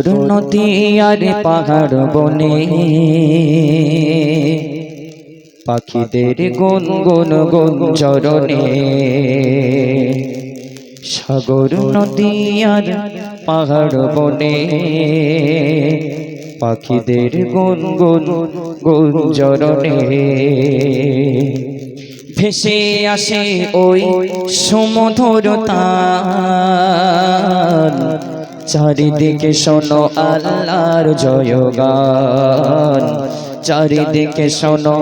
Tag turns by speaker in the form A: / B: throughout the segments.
A: সাগর নদী আর পাহাড় বনে পাখিদের গুনগুন গুঞ্জরণে। সাগর নদী আর পাহাড় বনে পাখিদের গুনগুন গুঞ্জরণে। ভেসে আসে ওই সমুদ্র তান, চারিদিকে শোনো আল্লাহর জয়গান, চারিদিকে শোনো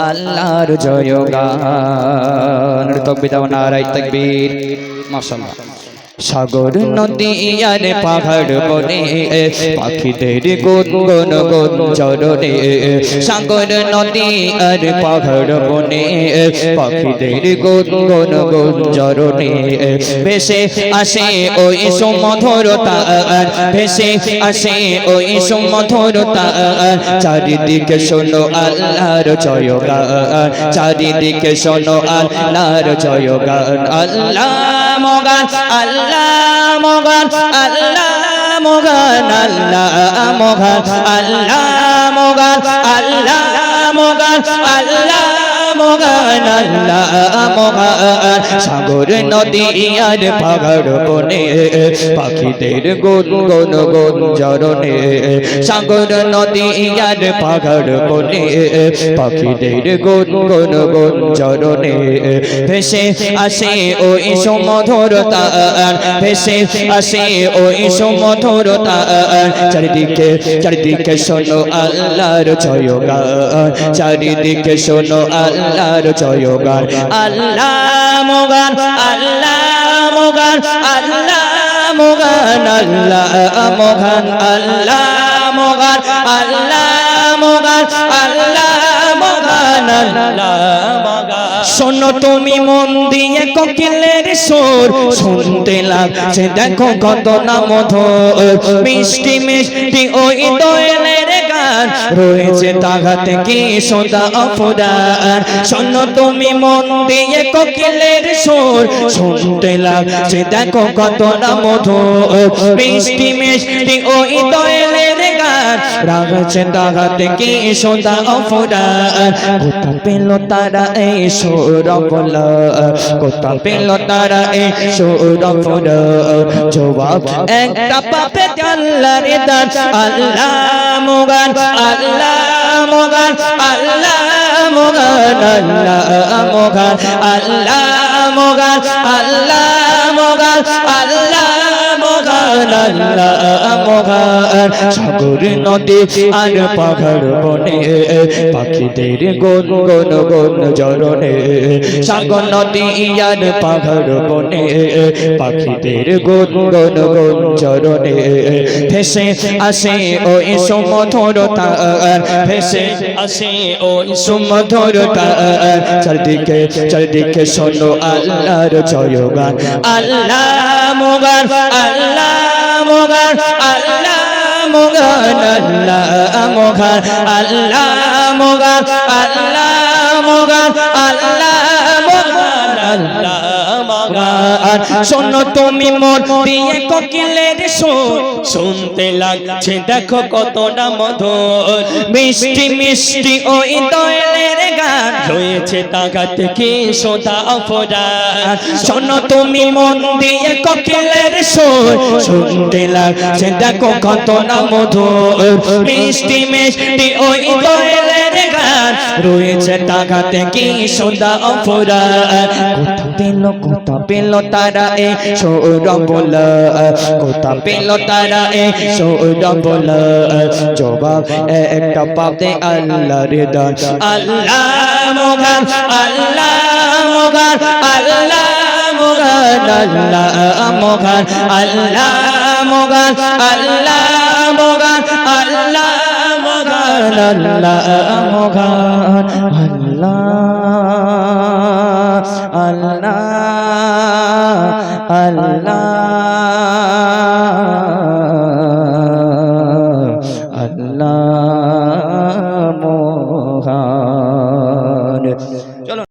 A: আল্লাহর জয়গান। তাকবীর দাও, নারায়ে তাকবীর, মাশাআল্লাহ। সাগর নদী আর পাহাড় বনে পাখিদের গুনগুন গুঞ্জরণে। সাগর নদী আর পাহাড় বনে পাখিদের গুনগুন গুঞ্জরণে। ভেসে আসে ওই সমুদ্র তান, ভেসে আসে ওই সমুদ্র তান, চারিদিকে শোনো আল্লাহর জয়গান, চারিদিকে শোনো আল্লাহর জয়গান। আল্লাহ মগান, আল্লাহ মগান, আল্লাহ মগান, আল্লাহ মগান, আল্লাহ মগান, আল্লাহ মগান, আল্লাহ মগান, আল্লাহ মগান। সাগর নদী আর পাহাড় বনে পাখিদের গুনগুন গুঞ্জরণে। সাগর নদী আর পাহাড় বনে পাখিদের গুনগুন গুঞ্জরণে। ভেসে আসে ওই সমুদ্র তান, ভেসে আসে ওই সমুদ্র তান, চারিদিকে চারিদিকে শোনো আল্লাহর জয়গান, চারিদিকে শোনো আল্লাহর জয়গান। আল্লাহ মগান, আল্লাহ মগান, আল্লাহ মগান, আল্লাহ মগান, আল্লাহ মগান, আল্লাহ মগান, আল্লাহ মগান, আল্লাহ মগান। শোনো তুমি মন দিয়ে কোকিলের সুর, শুনতে লাগছে দেখো কত না মধুর, মিষ্টি মিষ্টি ওই দোয়েলের গান, রয়েছে তাহাতে কি সদা অপরাধ। শোনো তুমি মন দিয়ে কোকিলের সুর, শুনতে লাগছে দেখো কত না মধুর, মিষ্টি মিষ্টি ওই দোয়েলের গান, রয়েছে তাহাতে কি সদা অপরাধ। কোথা পেল তারা এই সুর বলা, কোথা পেল তারা এই সুর বলা, জবাব একটা পাপে আল্লাহর দান। আল্লাহ মগান, আল্লাহ মগান, আল্লাহ মগান, আল্লাহ মগান, আল্লাহ মগান, আল্লাহ মগান, আল্লাহ মগান, আল্লাহ মগান। সাগর নদী আর পাহাড় বনে পাখিদের গুনগুন গুঞ্জরণে। সাগর নদী আর পাহাড় বনে পাখিদের গুনগুন গুঞ্জরণে। ভেসে আসে ওই সমুদ্র তান, ভেসে আসে ওই সমুদ্র তান, চারিদিকে চারিদিকে শোনো আল্লাহর জয়গান। আল্লাহ মগান, আল্লাহ মগান, আল্লাহ মগান, আল্লাহ মগান, আল্লাহ মগান, আল্লাহ মগান, আল্লাহ মগান, আল্লাহ মগান। শোনো তুমি মন দিয়ে কোকিলের সুর, শুনতে লাগছে দেখো কত না মধুর, মিষ্টি মিষ্টি ওই দোয়েলের গান, রয়েছে তাহাতে কি সদা অপরাধ। শোনো তুমি মন দিয়ে কোকিলের সুর, শুনতে লাগছে দেখো কত না মধুর, মিষ্টি মিষ্টি ওই দোয়েলের গান, রয়েছে তাহাতে কি সদা অপরাধ। কোথা পেল তারা এই সুর বলা, কোথা পেল তারা এই সুর বলা, জবাব একটা পাবে আল্লাহর দান। আল্লাহ মগান, আল্লাহ মগান, আল্লাহ মগান, আল্লাহ মগান, আল্লাহ মগান, আল্লাহ মগান, আল্লাহ মগান, আল্লাহ মগান, আল্লাহ আল্লাহ আল্লাহ